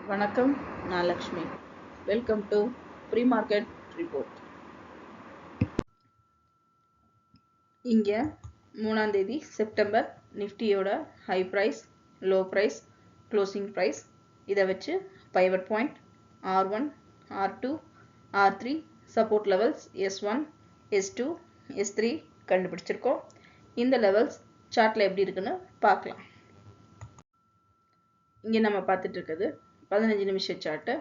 வணக்கம், நான் Lakshmi. Welcome to pre market report. இங்கே 3ஆம் தேதி செப்டம்பர் நிஃப்டியோட high price, low price, closing price இதை வச்சு pivot point R1, R2, R3 support levels S1, S2, S3 கண்டுபிடிச்சிருக்கோம். இந்த லெவல்ஸ் சார்ட்டில் எப்படி இருக்குன்னு பார்க்கலாம். இங்கே நம்ம பார்த்துட்டு இருக்கிறது 15 நிமிஷ சார்ட்டு.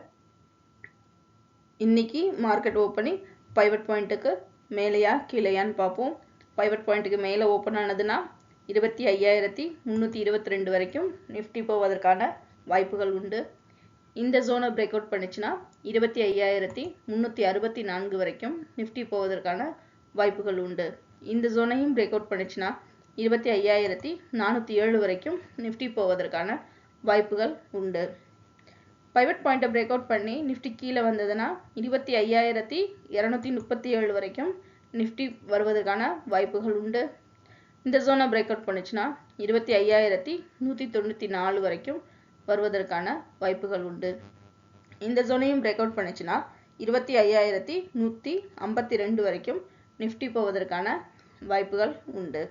இன்னைக்கு மார்க்கெட் ஓப்பனிங் பைவட் பாயிண்ட்டுக்கு மேலேயா கீழேயான்னு பார்ப்போம். பைவட் பாயிண்ட்டுக்கு மேலே ஓப்பன் ஆனதுன்னா 25,322 வரைக்கும் நிஃப்டி போவதற்கான வாய்ப்புகள் உண்டு. இந்த ஜோனை பிரேக் அவுட் பண்ணிச்சுன்னா 25,364 வரைக்கும் நிஃப்டி போவதற்கான வாய்ப்புகள் உண்டு. இந்த ஜோனையும் பிரேக் அவுட் பண்ணிச்சுன்னா 25,407 வரைக்கும் நிஃப்டி போவதற்கான வாய்ப்புகள் உண்டு. பைவட் பாயிண்ட்டை பிரேக் அவுட் பண்ணி நிஃப்டி கீழே வந்ததுன்னா 25,237 வரைக்கும் நிஃப்டி வருவதற்கான வாய்ப்புகள் உண்டு. இந்த ஜோனை பிரேக் அவுட் பண்ணிச்சுன்னா 25,194 வரைக்கும் வருவதற்கான வாய்ப்புகள் உண்டு. இந்த ஜோனையும் பிரேக் அவுட் பண்ணிச்சுன்னா 25,152 வரைக்கும் நிஃப்டி போவதற்கான வாய்ப்புகள் உண்டு.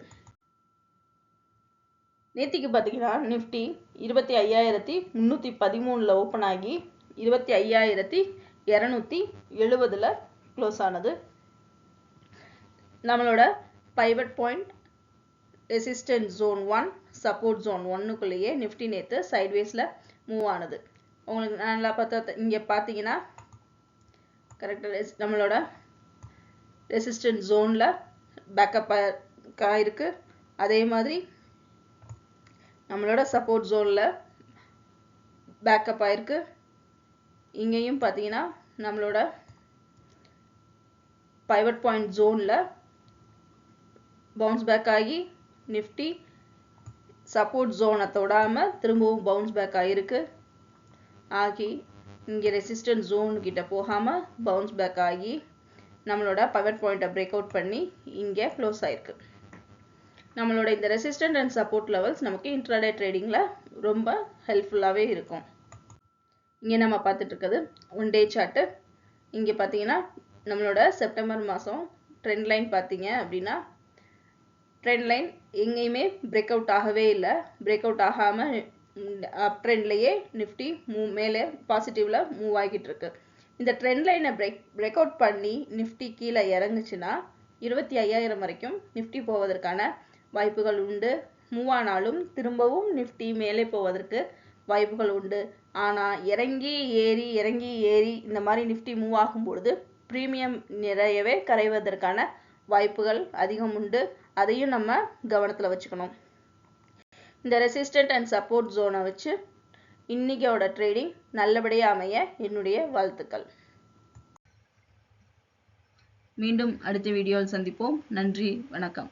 நேத்திக்கு பார்த்தீங்கன்னா நிஃப்டி 25,313 ஓப்பன் ஆகி 25,270 க்ளோஸ் ஆனது. நம்மளோட pivot point resistance zone 1, support zone 1க்குள்ளேயே நிஃப்டி நேற்று சைட்வேஸில் மூவ் ஆனது. உங்களுக்கு நல்லா பார்த்தா இங்கே பார்த்தீங்கன்னா கரெக்டாக நம்மளோட ரெசிஸ்டன்ஸ் ஜோனில் பேக்கப் ஆயிருக்கு. அதே மாதிரி நம்மளோட சப்போர்ட் ஜோனில் பேக்கப் ஆயிருக்கு. இங்கேயும் பார்த்தீங்கன்னா நம்மளோட பைவட் பாயிண்ட் ஜோனில் பவுன்ஸ் பேக் ஆகி நிஃப்டி சப்போர்ட் ஜோனை தொடாமல் திரும்பவும் பவுன்ஸ் பேக் ஆகிருக்கு. இங்கே ரெசிஸ்டன்ஸ் ஜோன் கிட்ட போகாமல் பவுன்ஸ் பேக் ஆகி நம்மளோட பைவட் பாயிண்ட்டை பிரேக் அவுட் பண்ணி இங்கே க்ளோஸ் ஆயிருக்கு. நம்மளோட இந்த ரெசிஸ்டன்ட் அண்ட் சப்போர்ட் லெவல்ஸ் நமக்கு இன்ட்ராடே ட்ரேடிங்கில் ரொம்ப ஹெல்ப்ஃபுல்லாகவே இருக்கும். இங்கே நம்ம பார்த்துட்டு இருக்கிறது ஒன் டே சார்ட்டு. இங்கே பார்த்தீங்கன்னா நம்மளோட செப்டம்பர் மாதம் ட்ரெண்ட் லைன் பார்த்தீங்க அப்படின்னா ட்ரெண்ட் லைன் எங்கேயுமே பிரேக் அவுட் ஆகவே இல்லை. பிரேக் அவுட் ஆகாமல் அப் ட்ரெண்ட்லேயே நிஃப்டி மேலே பாசிட்டிவில் மூவ் ஆகிட்டு இருக்கு. இந்த ட்ரெண்ட் லைனை பிரேக் அவுட் பண்ணி நிஃப்டி கீழே இறங்குச்சுன்னா 25,000 வரைக்கும் நிஃப்டி போவதற்கான வாய்ப்புகள் உண்டு. மூவ் ஆனாலும் திரும்பவும் நிஃப்டி மேலே போவதற்கு வாய்ப்புகள் உண்டு. ஆனால் இறங்கி ஏறி இந்த மாதிரி நிஃப்டி மூவ் ஆகும்பொழுது ப்ரீமியம் நிறையவே கரைவதற்கான வாய்ப்புகள் அதிகம் உண்டு. அதையும் நம்ம கவனத்தில் வச்சுக்கணும். இந்த ரெசிஸ்டன்ட் அண்ட் சப்போர்ட் ஜோனை வச்சு இன்னைக்கோட ட்ரேடிங் நல்லபடியாக அமைய என்னுடைய வாழ்த்துக்கள். மீண்டும் அடுத்த வீடியோவில் சந்திப்போம். நன்றி, வணக்கம்.